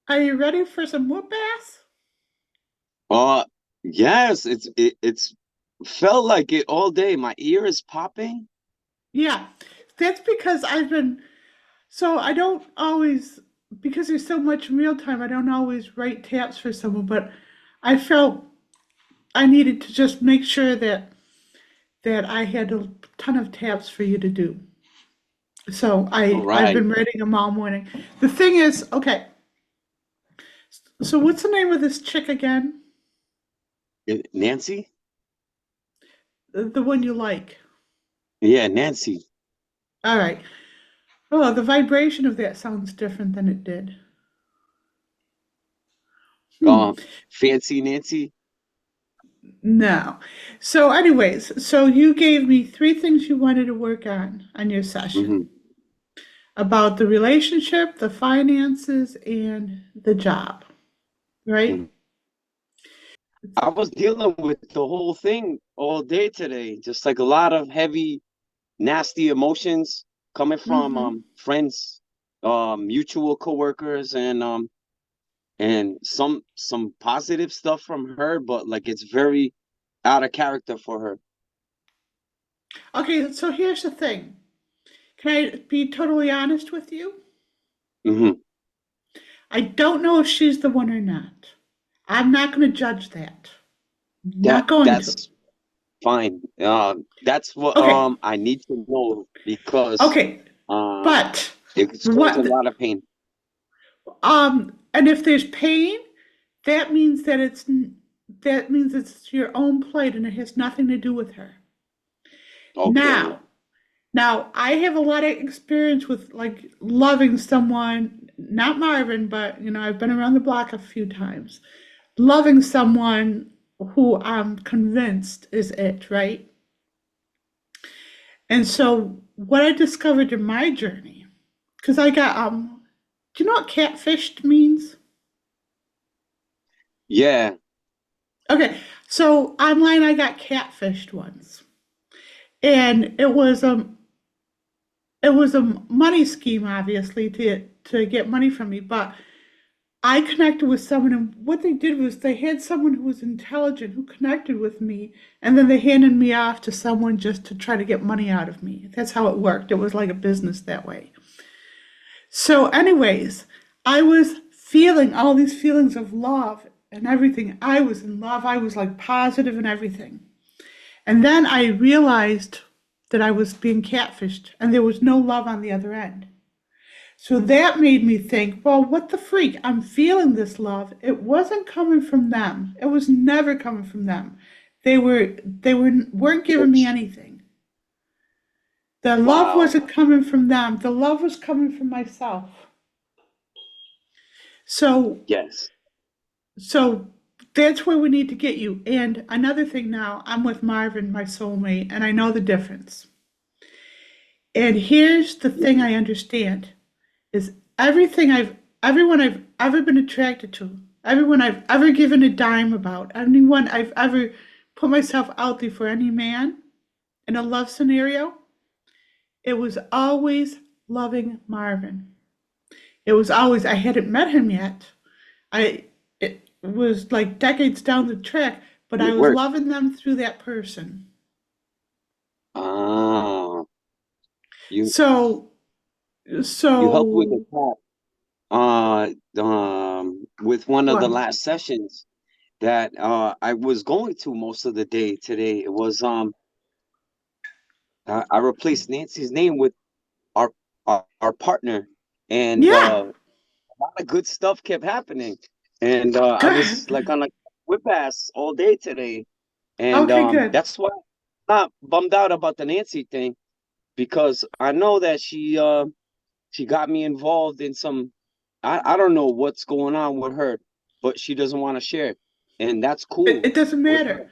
Are you ready for some whoop ass? Uh, yes, it's felt like it all day. My ear is popping. Yeah, that's because so I don't always, because there's so much in real time, I don't always write taps for someone, but I felt I needed to just make sure that I had a ton of taps for you to do. So All I've right. been writing them all morning. The thing is, okay, so what's the name of this chick again? Nancy? The one you like. Yeah, Nancy. All right. Oh, the vibration of that sounds different than it did. Hmm. Um, Fancy Nancy. No. So, anyways, so you gave me three things you wanted to work on your session Hmm. about the relationship, the finances, and the job, right? I was dealing with the whole thing all day today, just like a lot of heavy, nasty emotions coming from Mm-hmm. friends, mutual coworkers, and some positive stuff from her, but like it's very out of character for her. Okay, so here's the thing. Can I be totally honest with you? Hmm. I don't know if she's the one or not. I'm not going to judge that. That Not going to. that's fine. That's what Okay, I need to know because okay, uh but it's causing what? a lot of pain. And if there's pain, that means that means it's your own plight and it has nothing to do with her. Okay. Now, now I have a lot of experience with like loving someone, not Marvin, but I've been around the block a few times. Loving someone who I'm convinced is it, right? And so what I discovered in my journey, because I got do you know what catfished means? Yeah. Okay, so online I got catfished once. And it was a money scheme, obviously, to get money from me. But I connected with someone, and what they did was they had someone who was intelligent who connected with me, and then they handed me off to someone just to try to get money out of me. That's how it worked. It was like a business that way. So, anyways, I was feeling all these feelings of love and everything. I was in love. I was like positive and everything. And then I realized that I was being catfished and there was no love on the other end. So that made me think, well, what the freak? I'm feeling this love. It wasn't coming from them. It was never coming from them. They weren't giving me anything. The love Wow. wasn't coming from them. The love was coming from myself. So Yes. so that's where we need to get you. And another thing now, I'm with Marvin, my soulmate, and I know the difference. And here's the thing I understand is everyone I've ever been attracted to, everyone I've ever given a dime about, anyone I've ever put myself out there for any man in a love scenario, it was always loving Marvin. It was always I hadn't met him yet. I it was like decades down the track, but I It was worked. loving them through that person. Ah, you So you helped with the so cat. With one of the what? last sessions that I was going to most of the day today. It was I replaced Nancy's name with our our partner, and Yeah, a lot of good stuff kept happening. And I was good. like on a whip ass all day today, and Okay, good. that's why I'm not bummed out about the Nancy thing because I know that she got me involved in some. I don't know what's going on with her, but she doesn't want to share, and that's It, cool it doesn't with matter. her.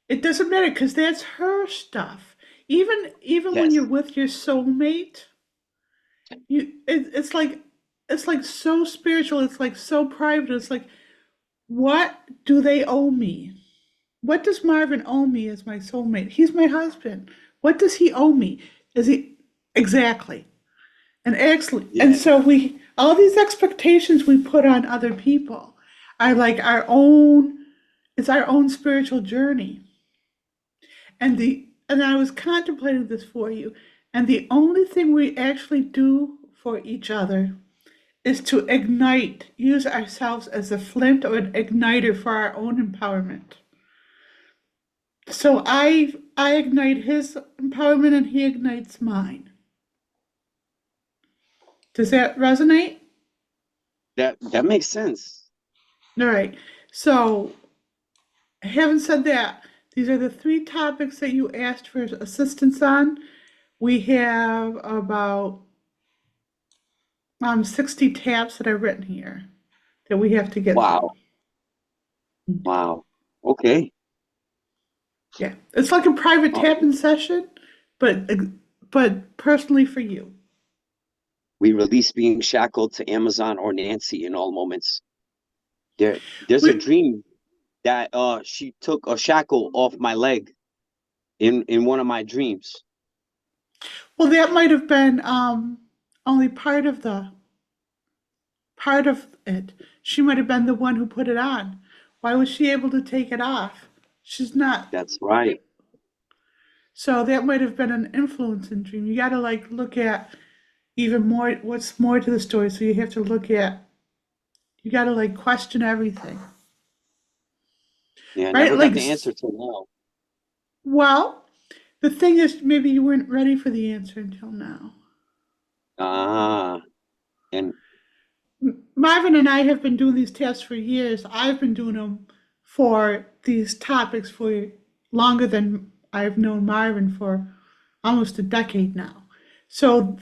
It doesn't matter because that's her stuff. Even when you're Yes, with your soulmate, it's like so spiritual. It's like so private. It's like what do they owe me? What does Marvin owe me as my soulmate? He's my husband. What does he owe me? Is he exactly? And actually, and yeah, so All these expectations we put on other people are like our own, it's our own spiritual journey. And I was contemplating this for you, and the only thing we actually do for each other is to ignite, use ourselves as a flint or an igniter for our own empowerment. So I ignite his empowerment and he ignites mine. Does that resonate? That makes sense. All right. So having said that, these are the three topics that you asked for assistance on. We have about 60 tabs that are written here that we have to get through. Wow. Wow. Okay. Yeah, it's like a private Oh, tapping session, but personally for you. we release being shackled to Amazon or Nancy in all moments. There's a We, dream that she took a shackle off my leg in one of my dreams. well, that might have been only part of it. She might have been the one who put it on. Why was she able to take it off? She's not. That's right. So that might have been an influence in dream. You got to like look at even more. What's more to the story? So you have to look at. You got to like question everything, Yeah, I right? never got Like, the answer till now. well, the thing is, maybe you weren't ready for the answer until now. Ah, and Marvin and I have been doing these tests for years. I've been doing them for these topics for longer than I've known Marvin for almost a decade now. So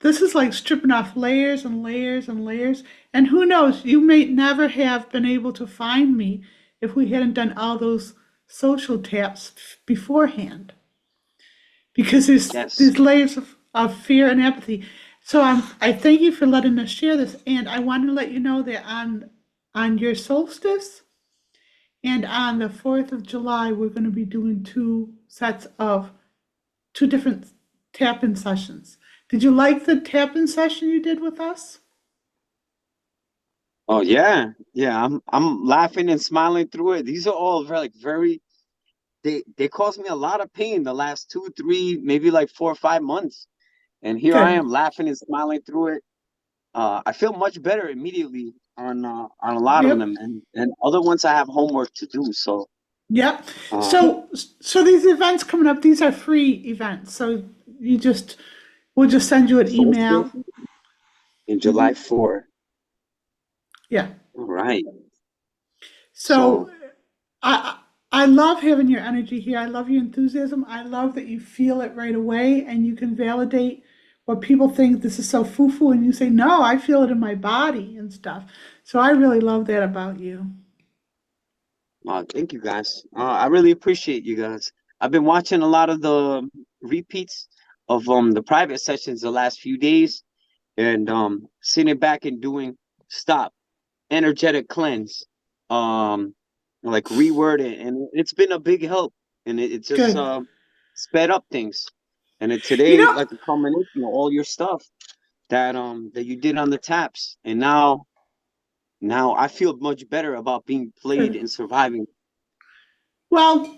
this is like stripping off layers and layers and layers. And who knows, you may never have been able to find me if we hadn't done all those social taps beforehand because there's yes. these layers of fear and apathy. So I thank you for letting us share this, and I want to let you know that on your solstice and on the 4th of July, we're going to be doing two different tap-in sessions. Did you like the tap-in session you did with us? Oh yeah, yeah. I'm laughing and smiling through it. These are all very they caused me a lot of pain the last 2, 3, maybe like 4 or 5 months. And here I Good. am laughing and smiling through it. I feel much better immediately on a lot of Yep. them, and other ones I have homework to do. So Yep. uh, So these events coming up, these are free events. So you just we'll just send you an email. solstice in July Hmm. 4. Yeah. All right. So So I I love having your energy here. I love your enthusiasm. I love that you feel it right away and you can validate what people think this is so foo-foo and you say, no, I feel it in my body and stuff. So I really love that about you. thank you guys. I really appreciate you guys. I've been watching a lot of the repeats of the private sessions the last few days, and sitting back and doing stop energetic cleanse, um like reword it, and it's been a big help, and it just Good. sped up things. And You today is know, like a culmination of all your stuff that you did on the taps, and now I feel much better about being played good. and surviving. Well,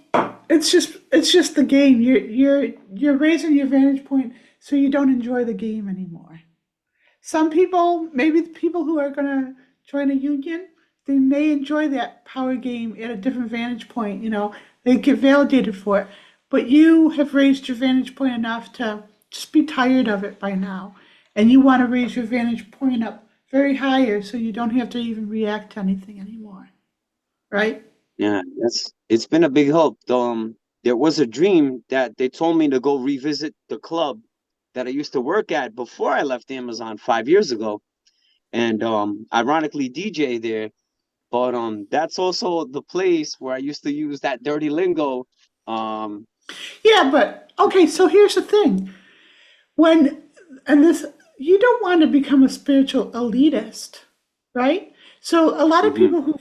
it's just the game. You're raising your vantage point so you don't enjoy the game anymore. Some people, maybe the people who are going to join a union, they may enjoy that power game at a different vantage point. They get validated for it. But you have raised your vantage point enough to just be tired of it by now. And you want to raise your vantage point up very higher so you don't have to even react to anything anymore. Right? Yeah, it's been a big help. There was a dream that they told me to go revisit the club that I used to work at before I left Amazon 5 years ago, and ironically DJ there. But that's also the place where I used to use that dirty lingo. Um, Yeah, but okay, so here's the thing. When and this you don't want to become a spiritual elitist, right? So a lot of mhm. people who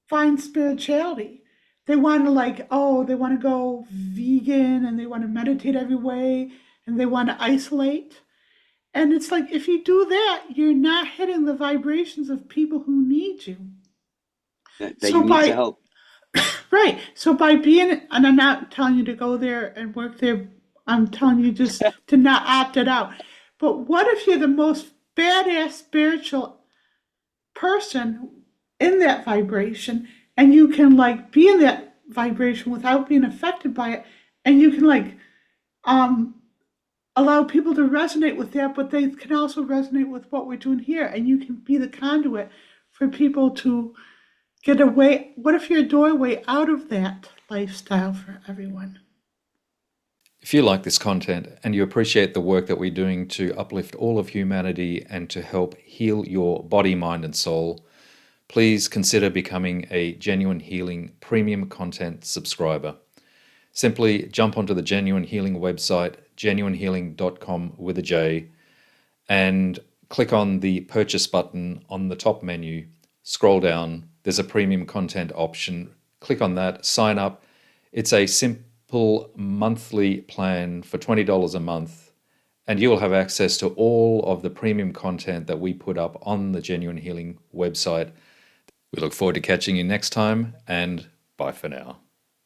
find spirituality, they want to like, oh, they want to go vegan and they want to meditate every way and they want to isolate. And it's like, if you do that, you're not hitting the vibrations of people who need you. that So you need to by, help. right. So by being, and I'm not telling you to go there and work there. I'm telling you just to not opt it out. But what if you're the most badass spiritual person in that vibration, and you can like be in that vibration without being affected by it, and you can like um allow people to resonate with that, but they can also resonate with what we're doing here, and you can be the conduit for people to get away. What if you're a doorway out of that lifestyle for everyone? If you like this content and you appreciate the work that we're doing to uplift all of humanity and to help heal your body, mind, and soul, please consider becoming a Genuine Healing premium content subscriber. Simply jump onto the Genuine Healing website, genuinehealing.com with a J, and click on the purchase button on the top menu. Scroll down, there's a premium content option. Click on that, sign up. It's a simple monthly plan for $20 a month, and you will have access to all of the premium content that we put up on the Genuine Healing website. We look forward to catching you next time, and bye for now.